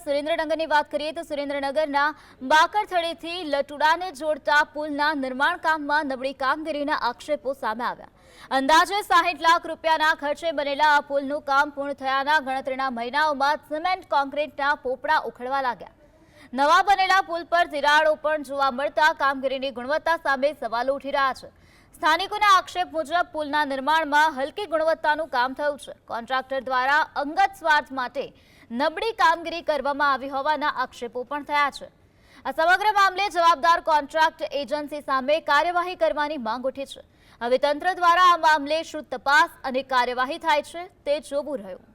સુરેન્દ્રનગરની વાત કરીએ તો સુરેન્દ્રનગરના બાકરથળીથી લટુડાને જોડતા પુલના નિર્માણ કામમાં નબળી કામગીરીના આક્ષેપો સામે આવ્યા. અંદાજે 60 લાખ રૂપિયાના ખર્ચે બનેલા આ પુલનું કામ પૂર્ણ થયાના ગણતરીના મહિનાઓમાં સિમેન્ટ કોન્ક્રીટના પોપડા ઉખડવા લાગ્યા. નવા બનેલા પુલ પર તિરાડો પણ જોવા મળતા કામગીરીની ગુણવત્તા સામે સવાલો ઉઠી રહ્યા છે. સ્થાનિકોના આક્ષેપ મુજબ પુલના નિર્માણમાં હલકી ગુણવત્તાનું કામ થયું છે. કોન્ટ્રાક્ટર દ્વારા અંગત સ્વાર્થ માટે નબળી કામગીરી કરવામાં આવી હોવાના આક્ષેપો પણ થયા છે. આ સમગ્ર મામલે જવાબદાર કોન્ટ્રાક્ટ એજન્સી સામે કાર્યવાહી કરવાની માંગ ઉઠી છે. હવે તંત્ર દ્વારા આ મામલે શું તપાસ અને કાર્યવાહી થાય છે તે જોવું રહ્યું.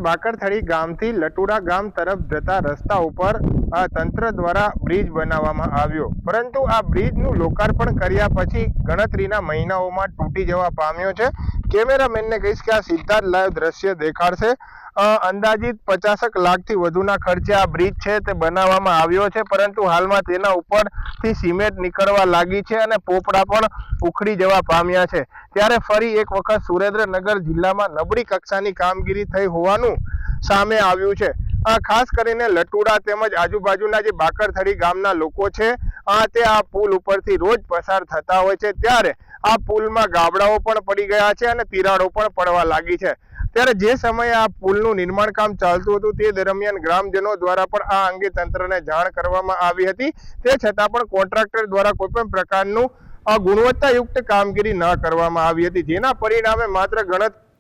બાકરથળી ગામથી લટુડા ગામ તરફ જતા રસ્તા ઉપર તંત્ર દ્વારા બ્રિજ બનાવવામાં આવ્યો, પરંતુ આ બ્રિજનું લોકાર્પણ કર્યા પછી ગણતરીના મહિનાઓમાં તૂટી જવા પામ્યો છે. કેમેરામેનને કહીશ કે આ સીધા જ લાઈવ દ્રશ્ય દેખાડશે. અંદાજિત 50 લાખથી વધુના ખર્ચે આ બ્રિજ છે તે બનાવવામાં આવ્યો છે, પરંતુ હાલમાં તેના ઉપરથી સિમેન્ટ નીકળવા લાગી છે અને પોપડા પણ ઉખડી જવા પામ્યા છે. ત્યારે ફરી એક વખત સુરેન્દ્રનગર જિલ્લામાં નબળી કક્ષાની કામગીરી થઈ હોવાનું સામે આવ્યું છે. ખાસ કરીને લટુડા તેમજ આજુબાજુના જે બાકરથળી ગામના લોકો છે તે આ પુલ ઉપરથી રોજ પસાર થતા હોય છે, ત્યારે આ પુલમાં ગાબડાઓ પણ પડી ગયા છે અને તિરાડો પણ પડવા લાગી છે. ત્યારે જે સમયે આ પુલનું નિર્માણ કામ ચાલતું હતું તે દરમિયાન ગ્રામજનો દ્વારા પણ આ અંગે તંત્રને જાણ કરવામાં આવી હતી. તે છતાં પણ કોન્ટ્રાક્ટર દ્વારા કોઈ પણ પ્રકારનું ગુણવત્તાયુક્ત કામગીરી ન કરવામાં આવી હતી, જેના પરિણામે માત્ર